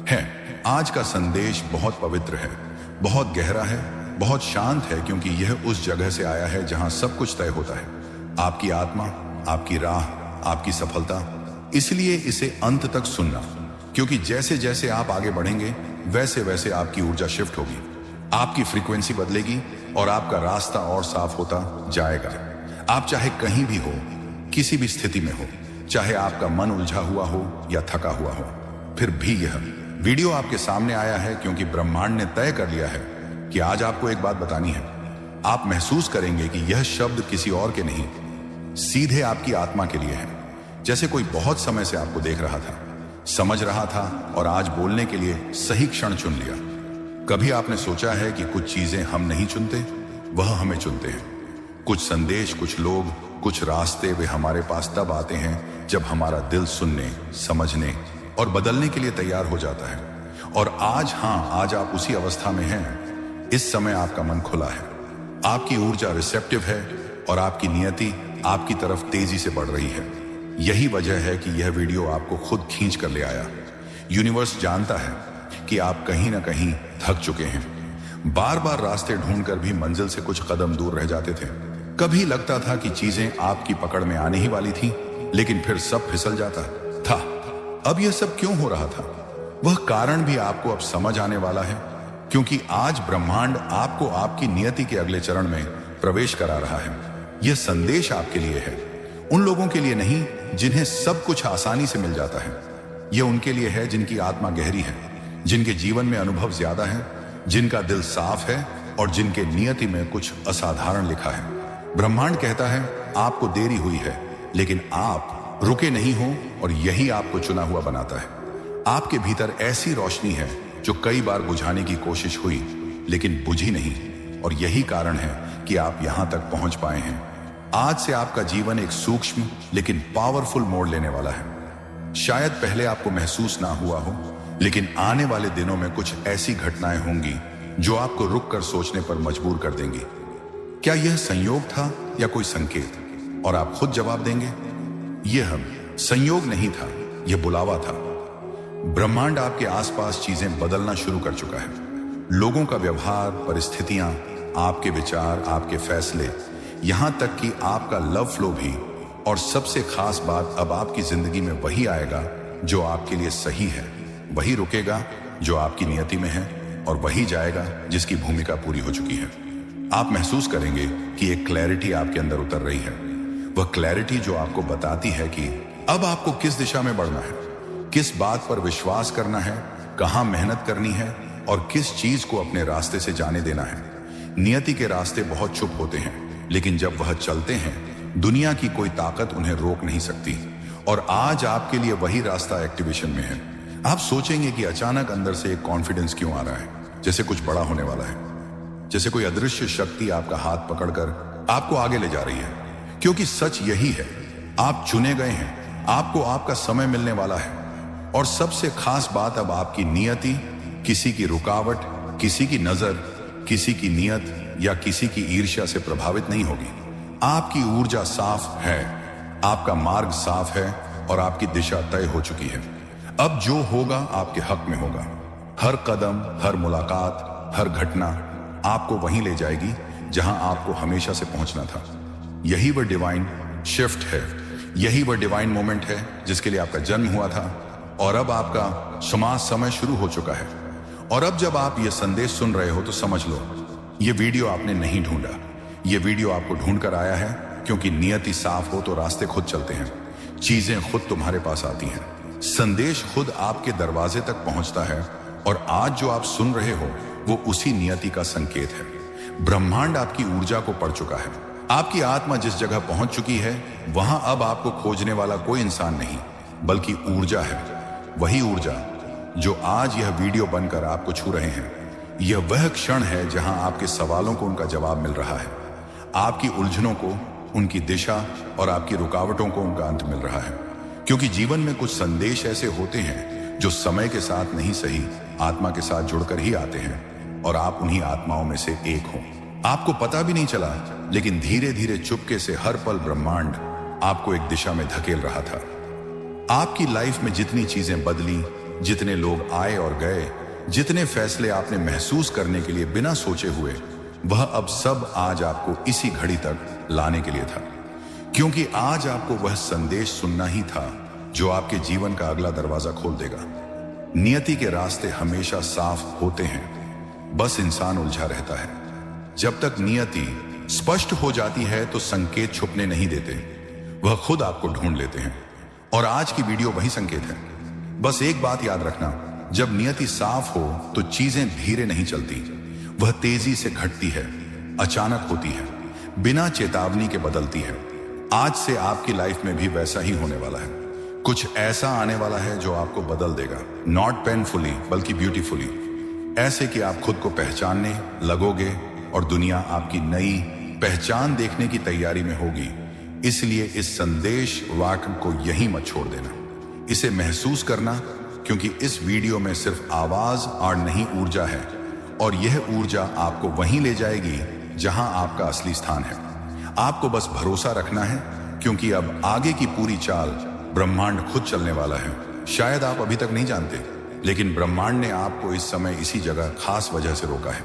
है। आज का संदेश बहुत पवित्र है, बहुत गहरा है, बहुत शांत है, क्योंकि यह उस जगह से आया है जहां सब कुछ तय होता है, आपकी आत्मा, आपकी राह, आपकी सफलता। इसलिए इसे अंत तक सुनना, क्योंकि जैसे जैसे आप आगे बढ़ेंगे वैसे वैसे आपकी ऊर्जा शिफ्ट होगी, आपकी फ्रीक्वेंसी बदलेगी और आपका रास्ता और साफ होता जाएगा। आप चाहे कहीं भी हो, किसी भी स्थिति में हो, चाहे आपका मन उलझा हुआ हो या थका हुआ हो, फिर भी यह वीडियो आपके सामने आया है क्योंकि ब्रह्मांड ने तय कर लिया है कि आज आपको एक बात बतानी है। आप महसूस करेंगे कि यह शब्द किसी और के नहीं, सीधे आपकी आत्मा के लिए है। जैसे कोई बहुत समय से आपको देख रहा था, समझ रहा था और आज बोलने के लिए सही क्षण चुन लिया। कभी आपने सोचा है कि कुछ चीजें हम नहीं चुनते, वह हमें चुनते हैं। कुछ संदेश, कुछ लोग, कुछ रास्ते, वे हमारे पास तब आते हैं जब हमारा दिल सुनने, समझने और बदलने के लिए तैयार हो जाता है। और आज, आज आप उसी अवस्था में हैं। इस समय आपका मन खुला है, आपकी ऊर्जा रिसेप्टिव है और आपकी नियति आपकी तरफ तेजी से बढ़ रही है। यही वजह है कि यह वीडियो आपको खुद खींच कर ले आया। यूनिवर्स जानता है कि आप कहीं ना कहीं थक चुके हैं। बार बार रास्ते ढूंढकर भी मंजिल से कुछ कदम दूर रह जाते थे। कभी लगता था कि चीजें आपकी पकड़ में आने ही वाली थी, लेकिन फिर सब फिसल जाता था। अब यह सब क्यों हो रहा था? वह कारण भी आपको अब समझ आने वाला है, क्योंकि आज ब्रह्मांड आपको आपकी नियति के अगले चरण में प्रवेश करा रहा है। यह संदेश आपके लिए है, उन लोगों के लिए नहीं जिन्हें सब कुछ आसानी से मिल जाता है। यह उनके लिए है जिनकी आत्मा गहरी है, जिनके जीवन में अनुभव ज्यादा है, जिनका दिल साफ है और जिनके नियति में कुछ असाधारण लिखा है। ब्रह्मांड कहता है आपको देरी हुई है, लेकिन आप रुके नहीं हो और यही आपको चुना हुआ बनाता है। आपके भीतर ऐसी रोशनी है जो कई बार बुझाने की कोशिश हुई, लेकिन बुझी नहीं, और यही कारण है कि आप यहां तक पहुंच पाए हैं। आज से आपका जीवन एक सूक्ष्म लेकिन पावरफुल मोड़ लेने वाला है। शायद पहले आपको महसूस ना हुआ हो, लेकिन आने वाले दिनों में कुछ ऐसी घटनाएं होंगी जो आपको रुक कर सोचने पर मजबूर कर देंगी। क्या यह संयोग था या कोई संकेत? और आप खुद जवाब देंगे, यह संयोग नहीं था, यह बुलावा था। ब्रह्मांड आपके आसपास चीजें बदलना शुरू कर चुका है। लोगों का व्यवहार, परिस्थितियां, आपके विचार, आपके फैसले, यहां तक कि आपका लव फ्लो भी। और सबसे खास बात, अब आपकी जिंदगी में वही आएगा जो आपके लिए सही है, वही रुकेगा जो आपकी नियति में है, और वही जाएगा जिसकी भूमिका पूरी हो चुकी है। आप महसूस करेंगे कि एक क्लैरिटी आपके अंदर उतर रही है। वह क्लैरिटी जो आपको बताती है कि अब आपको किस दिशा में बढ़ना है, किस बात पर विश्वास करना है, कहां मेहनत करनी है और किस चीज को अपने रास्ते से जाने देना है। नियति के रास्ते बहुत चुप होते हैं, लेकिन जब वह चलते हैं, दुनिया की कोई ताकत उन्हें रोक नहीं सकती। और आज आपके लिए वही रास्ता एक्टिवेशन में है। आप सोचेंगे कि अचानक अंदर से एक कॉन्फिडेंस क्यों आ रहा है, जैसे कुछ बड़ा होने वाला है, जैसे कोई अदृश्य शक्ति आपका हाथ पकड़कर आपको आगे ले जा रही है। क्योंकि सच यही है, आप चुने गए हैं, आपको आपका समय मिलने वाला है। और सबसे खास बात, अब आपकी नियति किसी की रुकावट, किसी की नजर, किसी की नियत या किसी की ईर्ष्या से प्रभावित नहीं होगी। आपकी ऊर्जा साफ है, आपका मार्ग साफ है और आपकी दिशा तय हो चुकी है। अब जो होगा आपके हक में होगा। हर कदम, हर मुलाकात, हर घटना आपको वहीं ले जाएगी जहां आपको हमेशा से पहुंचना था। यही वह डिवाइन शिफ्ट है, यही वह डिवाइन मोमेंट है जिसके लिए आपका जन्म हुआ था। और अब आपका समाज समय शुरू हो चुका है। और अब जब आप यह संदेश सुन रहे हो तो समझ लो, यह वीडियो आपने नहीं ढूंढा, यह वीडियो आपको ढूंढ कर आया है। क्योंकि नियति साफ हो तो रास्ते खुद चलते हैं, चीजें खुद तुम्हारे पास आती हैं, संदेश खुद आपके दरवाजे तक पहुंचता है। और आज जो आप सुन रहे हो वो उसी नियति का संकेत है। ब्रह्मांड आपकी ऊर्जा को पढ़ चुका है। आपकी आत्मा जिस जगह पहुंच चुकी है, वहां अब आपको खोजने वाला कोई इंसान नहीं, बल्कि ऊर्जा है। वही ऊर्जा जो आज यह वीडियो बनकर आपको छू रहे हैं। यह वह क्षण है जहां आपके सवालों को उनका जवाब मिल रहा है, आपकी उलझनों को उनकी दिशा और आपकी रुकावटों को उनका अंत मिल रहा है। क्योंकि जीवन में कुछ संदेश ऐसे होते हैं जो समय के साथ नहीं सही, आत्मा के साथ जुड़कर ही आते हैं। और आप उन्हीं आत्माओं में से एक हो। आपको पता भी नहीं चला, लेकिन धीरे धीरे चुपके से हर पल ब्रह्मांड आपको एक दिशा में धकेल रहा था। आपकी लाइफ में जितनी चीजें बदली, जितने लोग आए और गए, जितने फैसले आपने महसूस करने के लिए बिना सोचे हुए, वह अब सब आज आपको इसी घड़ी तक लाने के लिए था। क्योंकि आज आपको वह संदेश सुनना ही था जो आपके जीवन का अगला दरवाजा खोल देगा। नियति के रास्ते हमेशा साफ होते हैं, बस इंसान उलझा रहता है। जब तक नियति स्पष्ट हो जाती है तो संकेत छुपने नहीं देते, वह खुद आपको ढूंढ लेते हैं। और आज की वीडियो वही संकेत है। बस एक बात याद रखना, जब नियति साफ हो तो चीजें धीरे नहीं चलती, वह तेजी से घटती है, अचानक होती है, बिना चेतावनी के बदलती है। आज से आपकी लाइफ में भी वैसा ही होने वाला है। कुछ ऐसा आने वाला है जो आपको बदल देगा, नॉट पेनफुली बल्कि ब्यूटीफुली। ऐसे कि आप खुद को पहचानने लगोगे और दुनिया आपकी नई पहचान देखने की तैयारी में होगी। इसलिए इस संदेश वाक्य को यहीं मत छोड़ देना, इसे महसूस करना, क्योंकि इस वीडियो में सिर्फ आवाज और नहीं ऊर्जा है। और यह ऊर्जा आपको वहीं ले जाएगी जहां आपका असली स्थान है। आपको बस भरोसा रखना है, क्योंकि अब आगे की पूरी चाल ब्रह्मांड खुद चलने वाला है। शायद आप अभी तक नहीं जानते, लेकिन ब्रह्मांड ने आपको इस समय इसी जगह खास वजह से रोका है।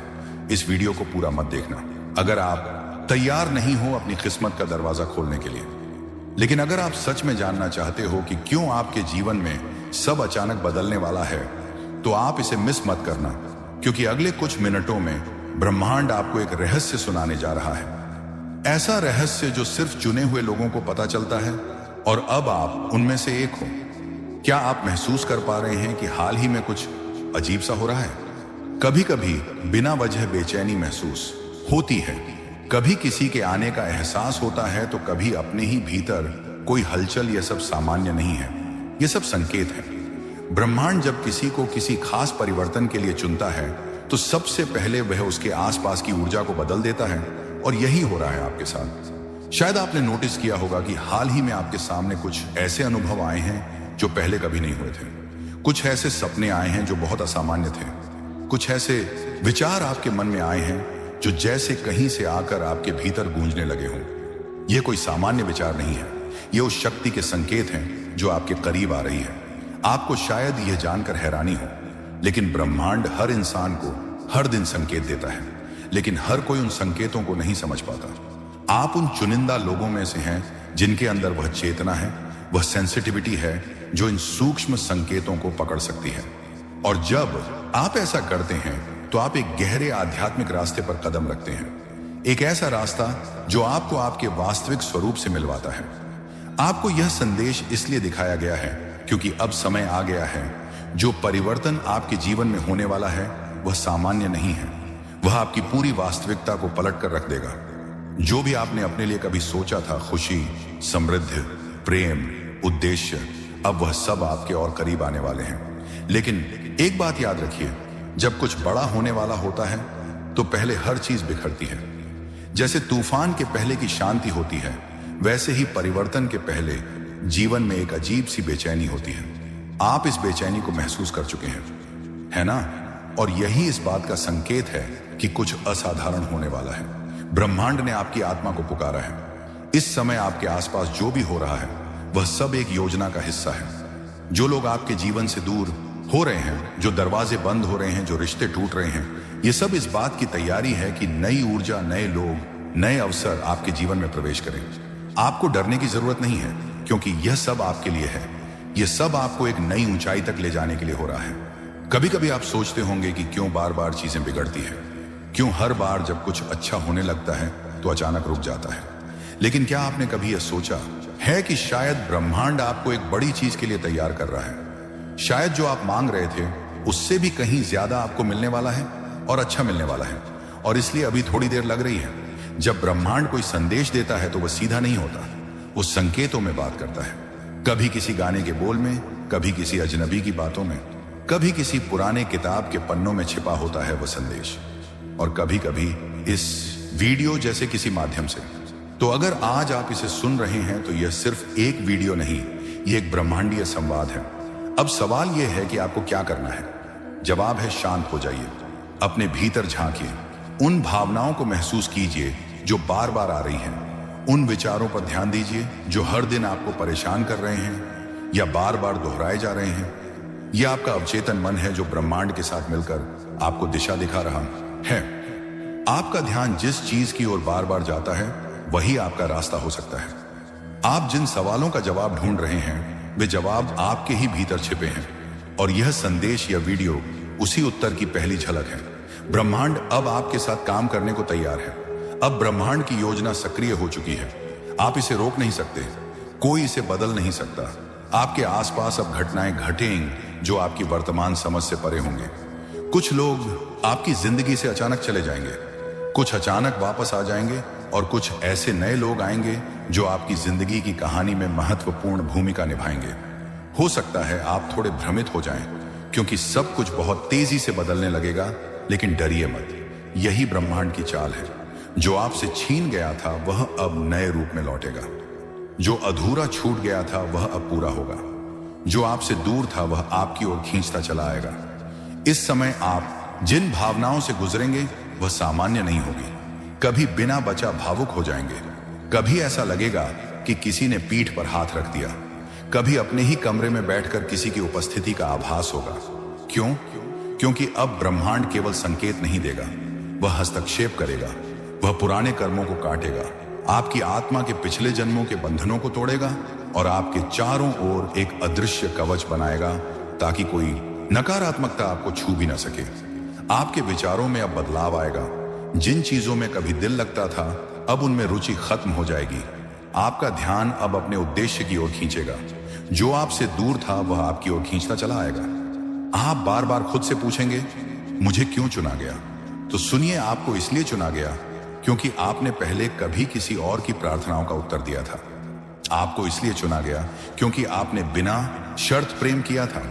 इस वीडियो को पूरा मत देखना अगर आप तैयार नहीं हो अपनी किस्मत का दरवाजा खोलने के लिए। लेकिन अगर आप सच में जानना चाहते हो कि क्यों आपके जीवन में सब अचानक बदलने वाला है, तो आप इसे मिस मत करना, क्योंकि अगले कुछ मिनटों में ब्रह्मांड आपको एक रहस्य सुनाने जा रहा है। ऐसा रहस्य जो सिर्फ चुने हुए लोगों को पता चलता है, और अब आप उनमें से एक हो। क्या आप महसूस कर पा रहे हैं कि हाल ही में कुछ अजीब सा हो रहा है? कभी कभी बिना वजह बेचैनी महसूस होती है, कभी किसी के आने का एहसास होता है, तो कभी अपने ही भीतर कोई हलचल। यह सब सामान्य नहीं है, यह सब संकेत है। ब्रह्मांड जब किसी को किसी खास परिवर्तन के लिए चुनता है, तो सबसे पहले वह उसके आसपास की ऊर्जा को बदल देता है, और यही हो रहा है आपके साथ। शायद आपने नोटिस किया होगा कि हाल ही में आपके सामने कुछ ऐसे अनुभव आए हैं जो पहले कभी नहीं हुए थे। कुछ ऐसे सपने आए हैं जो बहुत असामान्य थे। कुछ ऐसे विचार आपके मन में आए हैं जो जैसे कहीं से आकर आपके भीतर गूंजने लगे हों। यह कोई सामान्य विचार नहीं है, ये उस शक्ति के संकेत हैं जो आपके करीब आ रही है। आपको शायद यह जानकर हैरानी हो, लेकिन ब्रह्मांड हर इंसान को हर दिन संकेत देता है, लेकिन हर कोई उन संकेतों को नहीं समझ पाता। आप उन चुनिंदा लोगों में से हैं जिनके अंदर वह चेतना है, वह सेंसिटिविटी है जो इन सूक्ष्म संकेतों को पकड़ सकती है। और जब आप ऐसा करते हैं, तो आप एक गहरे आध्यात्मिक रास्ते पर कदम रखते हैं। एक ऐसा रास्ता जो आपको आपके वास्तविक स्वरूप से मिलवाता है। आपको यह संदेश इसलिए दिखाया गया है क्योंकि अब समय आ गया है। जो परिवर्तन आपके जीवन में होने वाला है, वह सामान्य नहीं है। वह आपकी पूरी वास्तविकता को पलट कर रख देगा। जो भी आपने अपने लिए कभी सोचा था, खुशी, समृद्धि, प्रेम, उद्देश्य, अब वह सब आपके और करीब आने वाले हैं। लेकिन एक बात याद रखिए, जब कुछ बड़ा होने वाला होता है, तो पहले हर चीज बिखरती है। जैसे तूफान के पहले की शांति होती है, वैसे ही परिवर्तन के पहले जीवन में एक अजीब सी बेचैनी होती है। आप इस बेचैनी को महसूस कर चुके हैं, है ना? और यही इस बात का संकेत है कि कुछ असाधारण होने वाला है। ब्रह्मांड ने आपकी आत्मा को पुकारा है। इस समय आपके आसपास जो भी हो रहा है, वह सब एक योजना का हिस्सा है। जो लोग आपके जीवन से दूर हो रहे हैं, जो दरवाजे बंद हो रहे हैं, जो रिश्ते टूट रहे हैं, ये सब इस बात की तैयारी है कि नई ऊर्जा, नए लोग, नए अवसर आपके जीवन में प्रवेश करें। आपको डरने की जरूरत नहीं है, क्योंकि यह सब आपके लिए है। यह सब आपको एक नई ऊंचाई तक ले जाने के लिए हो रहा है। कभी कभी आप सोचते होंगे कि क्यों बार बार चीजें बिगड़ती हैं, क्यों हर बार जब कुछ अच्छा होने लगता है तो अचानक रुक जाता है। लेकिन क्या आपने कभी यह सोचा है कि शायद ब्रह्मांड आपको एक बड़ी चीज के लिए तैयार कर रहा है? शायद जो आप मांग रहे थे, उससे भी कहीं ज्यादा आपको मिलने वाला है, और अच्छा मिलने वाला है। और इसलिए अभी थोड़ी देर लग रही है। जब ब्रह्मांड कोई संदेश देता है, तो वह सीधा नहीं होता, वो संकेतों में बात करता है। कभी किसी गाने के बोल में, कभी किसी अजनबी की बातों में, कभी किसी पुराने किताब के पन्नों में छिपा होता है वह संदेश, और कभी कभी इस वीडियो जैसे किसी माध्यम से। तो अगर आज आप इसे सुन रहे हैं, तो यह सिर्फ एक वीडियो नहीं, यह एक ब्रह्मांडीय संवाद है। अब सवाल यह है कि आपको क्या करना है। जवाब है, शांत हो जाइए, अपने भीतर झांकिए, उन भावनाओं को महसूस कीजिए जो बार बार आ रही हैं। उन विचारों पर ध्यान दीजिए जो हर दिन आपको परेशान कर रहे हैं या बार बार दोहराए जा रहे हैं। यह आपका अवचेतन मन है जो ब्रह्मांड के साथ मिलकर आपको दिशा दिखा रहा है। आपका ध्यान जिस चीज की ओर बार बार जाता है, वही आपका रास्ता हो सकता है। आप जिन सवालों का जवाब ढूंढ रहे हैं, वे जवाब आपके ही भीतर छिपे हैं, और यह संदेश या वीडियो उसी उत्तर की पहली झलक है। ब्रह्मांड अब आपके साथ काम करने को तैयार है। अब ब्रह्मांड की योजना सक्रिय हो चुकी है। आप इसे रोक नहीं सकते, कोई इसे बदल नहीं सकता। आपके आसपास अब घटनाएं घटेंगी जो आपकी वर्तमान समझ से परे होंगे। कुछ लोग आपकी जिंदगी से अचानक चले जाएंगे, कुछ अचानक वापस आ जाएंगे, और कुछ ऐसे नए लोग आएंगे जो आपकी जिंदगी की कहानी में महत्वपूर्ण भूमिका निभाएंगे। हो सकता है आप थोड़े भ्रमित हो जाएं, क्योंकि सब कुछ बहुत तेजी से बदलने लगेगा, लेकिन डरिए मत। यही ब्रह्मांड की चाल है। जो आपसे छीन गया था, वह अब नए रूप में लौटेगा। जो अधूरा छूट गया था, वह अब पूरा होगा। जो आपसे दूर था, वह आपकी ओर खींचता चला आएगा। इस समय आप जिन भावनाओं से गुजरेंगे, वह सामान्य नहीं होगी। कभी बिना बचा भावुक हो जाएंगे, कभी ऐसा लगेगा कि किसी ने पीठ पर हाथ रख दिया, कभी अपने ही कमरे में बैठकर किसी की उपस्थिति का आभास होगा। क्यों? क्योंकि अब ब्रह्मांड केवल संकेत नहीं देगा, वह हस्तक्षेप करेगा, वह पुराने कर्मों को काटेगा, आपकी आत्मा के पिछले जन्मों के बंधनों को तोड़ेगा और आपके चारों ओर एक अदृश्य कवच बनाएगा ताकि कोई नकारात्मकता आपको छू भी ना सके। आपके विचारों में अब बदलाव आएगा। जिन चीजों में कभी दिल लगता था, अब उनमें रुचि खत्म हो जाएगी। आपका ध्यान अब अपने उद्देश्य की ओर खींचेगा। जो आपसे दूर था वह आपकी ओर खींचता चला आएगा। आप बार बार खुद से पूछेंगे, मुझे क्यों चुना गया? तो सुनिए, आपको इसलिए चुना गया क्योंकि आपने पहले कभी किसी और की प्रार्थनाओं का उत्तर दिया था। आपको इसलिए चुना गया क्योंकि आपने बिना शर्त प्रेम किया था।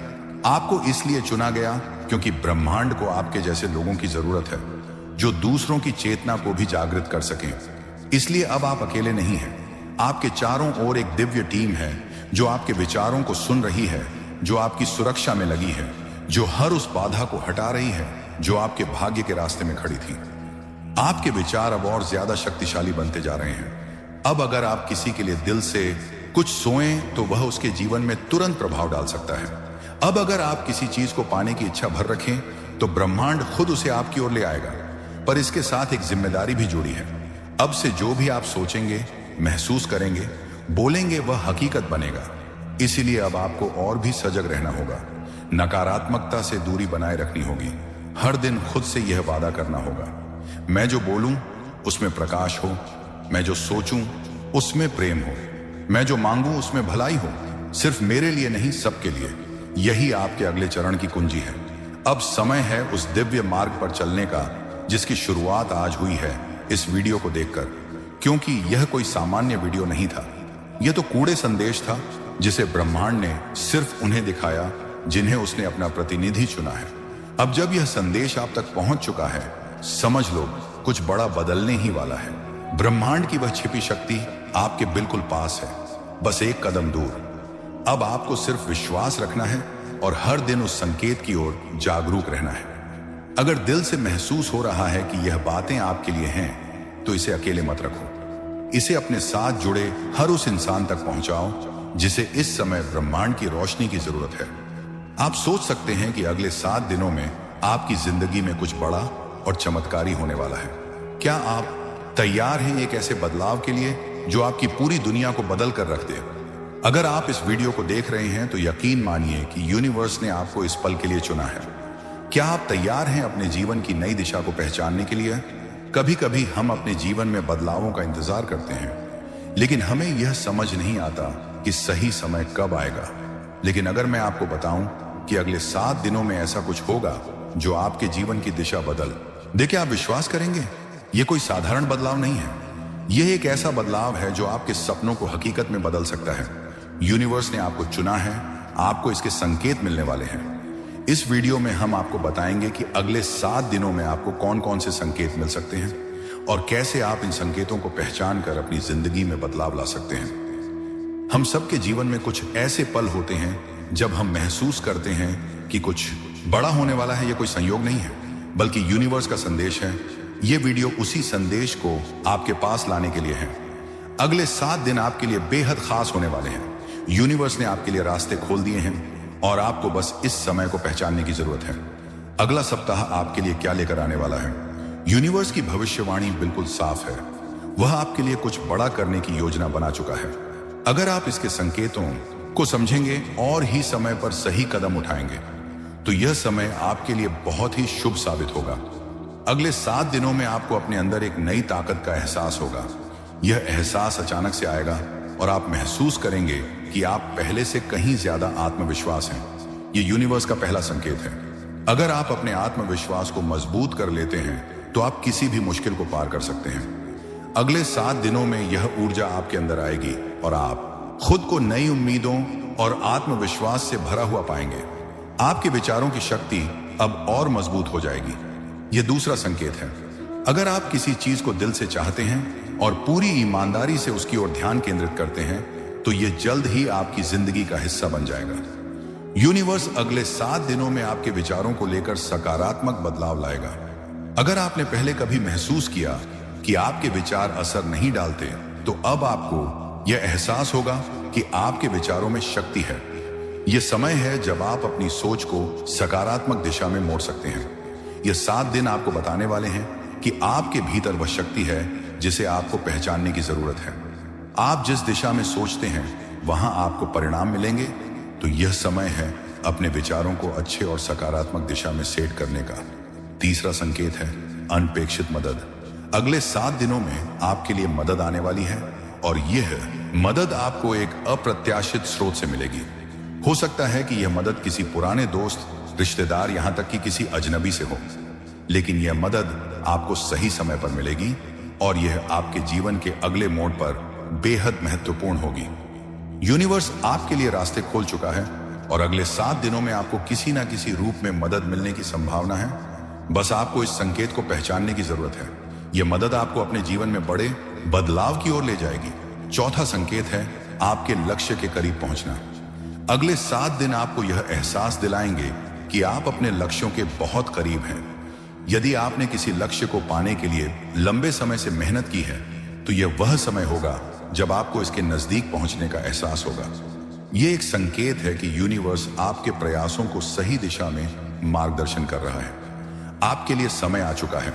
आपको इसलिए चुना गया क्योंकि ब्रह्मांड को आपके जैसे लोगों की जरूरत है, जो दूसरों की चेतना को भी जागृत कर सकें। इसलिए अब आप अकेले नहीं हैं। आपके चारों ओर एक दिव्य टीम है जो आपके विचारों को सुन रही है, जो आपकी सुरक्षा में लगी है, जो हर उस बाधा को हटा रही है जो आपके भाग्य के रास्ते में खड़ी थी। आपके विचार अब और ज्यादा शक्तिशाली बनते जा रहे हैं। अब अगर आप किसी के लिए दिल से कुछ सोएं तो वह उसके जीवन में तुरंत प्रभाव डाल सकता है। अब अगर आप किसी चीज को पाने की इच्छा भर रखें तो ब्रह्मांड खुद उसे आपकी ओर ले आएगा। पर इसके साथ एक जिम्मेदारी भी जुड़ी है। अब से जो भी आप सोचेंगे, महसूस करेंगे, बोलेंगे, वह हकीकत बनेगा। इसीलिए अब आपको और भी सजग रहना होगा। नकारात्मकता से दूरी बनाए रखनी होगी। हर दिन खुद से यह वादा करना होगा, मैं जो बोलूं उसमें प्रकाश हो, मैं जो सोचूं उसमें प्रेम हो, मैं जो मांगूं उसमें भलाई हो, सिर्फ मेरे लिए नहीं सबके लिए। यही आपके अगले चरण की कुंजी है। अब समय है उस दिव्य मार्ग पर चलने का जिसकी शुरुआत आज हुई है इस वीडियो को देखकर। क्योंकि यह कोई सामान्य वीडियो नहीं था, यह तो कूड़े संदेश था जिसे ब्रह्मांड ने सिर्फ उन्हें दिखाया जिन्हें उसने अपना प्रतिनिधि चुना है। अब जब यह संदेश आप तक पहुंच चुका है, समझ लो कुछ बड़ा बदलने ही वाला है। ब्रह्मांड की वह छिपी शक्ति आपके बिल्कुल पास है, बस एक कदम दूर। अब आपको सिर्फ विश्वास रखना है और हर दिन उस संकेत की ओर जागरूक रहना है। अगर दिल से महसूस हो रहा है कि यह बातें आपके लिए हैं, तो इसे अकेले मत रखो। इसे अपने साथ जुड़े हर उस इंसान तक पहुंचाओ जिसे इस समय ब्रह्मांड की रोशनी की जरूरत है। आप सोच सकते हैं कि अगले 7 दिनों में आपकी जिंदगी में कुछ बड़ा और चमत्कारी होने वाला है। क्या आप तैयार हैं एक ऐसे बदलाव के लिए जो आपकी पूरी दुनिया को बदल कर रख दे? अगर आप इस वीडियो को देख रहे हैं तो यकीन मानिए कि यूनिवर्स ने आपको इस पल के लिए चुना है। क्या आप तैयार हैं अपने जीवन की नई दिशा को पहचानने के लिए? कभी कभी हम अपने जीवन में बदलावों का इंतजार करते हैं, लेकिन हमें यह समझ नहीं आता कि सही समय कब आएगा। लेकिन अगर मैं आपको बताऊं कि अगले 7 दिनों में ऐसा कुछ होगा जो आपके जीवन की दिशा बदल दे, क्या आप विश्वास करेंगे? यह कोई साधारण बदलाव नहीं है, यह एक ऐसा बदलाव है जो आपके सपनों को हकीकत में बदल सकता है। यूनिवर्स ने आपको चुना है, आपको इसके संकेत मिलने वाले हैं। इस वीडियो में हम आपको बताएंगे कि अगले 7 दिनों में आपको कौन कौन से संकेत मिल सकते हैं और कैसे आप इन संकेतों को पहचान कर अपनी जिंदगी में बदलाव ला सकते हैं। हम सबके जीवन में कुछ ऐसे पल होते हैं जब हम महसूस करते हैं कि कुछ बड़ा होने वाला है। यह कोई संयोग नहीं है, बल्कि यूनिवर्स का संदेश है। यह वीडियो उसी संदेश को आपके पास लाने के लिए है। अगले 7 दिन आपके लिए बेहद खास होने वाले हैं। यूनिवर्स ने आपके लिए रास्ते खोल दिए हैं और आपको बस इस समय को पहचानने की जरूरत है। अगला सप्ताह आपके लिए क्या लेकर आने वाला है? यूनिवर्स की भविष्यवाणी बिल्कुल साफ है। वह आपके लिए कुछ बड़ा करने की योजना बना चुका है। अगर आप इसके संकेतों को समझेंगे और ही समय पर सही कदम उठाएंगे तो यह समय आपके लिए बहुत ही शुभ साबित होगा। अगले 7 दिनों में आपको अपने अंदर एक नई ताकत का एहसास होगा। यह एहसास अचानक से आएगा और आप महसूस करेंगे कि आप पहले से कहीं ज्यादा आत्मविश्वास हैं। यह यूनिवर्स का पहला संकेत है। अगर आप अपने आत्मविश्वास को मजबूत कर लेते हैं तो आप किसी भी मुश्किल को पार कर सकते हैं। अगले 7 दिनों में यह ऊर्जा आपके अंदर आएगी और आप खुद को नई उम्मीदों और आत्मविश्वास से भरा हुआ पाएंगे। आपके विचारों की शक्ति अब और मजबूत हो जाएगी। यह दूसरा संकेत है। अगर आप किसी चीज को दिल से चाहते हैं और पूरी ईमानदारी से उसकी ओर ध्यान केंद्रित करते हैं तो यह जल्द ही आपकी जिंदगी का हिस्सा बन जाएगा। यूनिवर्स अगले 7 दिनों में आपके विचारों को लेकर सकारात्मक बदलाव लाएगा। अगर आपने पहले कभी महसूस किया कि आपके विचार असर नहीं डालते, तो अब आपको यह एहसास होगा कि आपके विचारों में शक्ति है। यह समय है जब आप अपनी सोच को सकारात्मक दिशा में मोड़ सकते हैं। यह 7 दिन आपको बताने वाले हैं कि आपके भीतर वह शक्ति है जिसे आपको पहचानने की जरूरत है। आप जिस दिशा में सोचते हैं वहां आपको परिणाम मिलेंगे। तो यह समय है अपने विचारों को अच्छे और सकारात्मक दिशा में सेट करने का। तीसरा संकेत है अनपेक्षित मदद। अगले 7 दिनों में आपके लिए मदद आने वाली है और यह मदद आपको एक अप्रत्याशित स्रोत से मिलेगी। हो सकता है कि यह मदद किसी पुराने दोस्त, रिश्तेदार, यहां तक कि किसी अजनबी से हो, लेकिन यह मदद आपको सही समय पर मिलेगी और यह आपके जीवन के अगले मोड़ पर बेहद महत्वपूर्ण होगी। यूनिवर्स आपके लिए रास्ते खोल चुका है और अगले 7 दिनों में आपको किसी ना किसी रूप में मदद मिलने की संभावना है। बस आपको इस संकेत को पहचानने की जरूरत है। यह मदद आपको अपने जीवन में बड़े बदलाव की ओर ले जाएगी। चौथा संकेत है आपके लक्ष्य के करीब पहुंचना। अगले 7 दिन आपको यह एहसास दिलाएंगे कि आप अपने लक्ष्यों के बहुत करीब हैं। यदि आपने किसी लक्ष्य को पाने के लिए लंबे समय से मेहनत की है, तो यह वह समय होगा जब आपको इसके नजदीक पहुंचने का एहसास होगा। यह एक संकेत है कि यूनिवर्स आपके प्रयासों को सही दिशा में मार्गदर्शन कर रहा है। आपके लिए समय आ चुका है।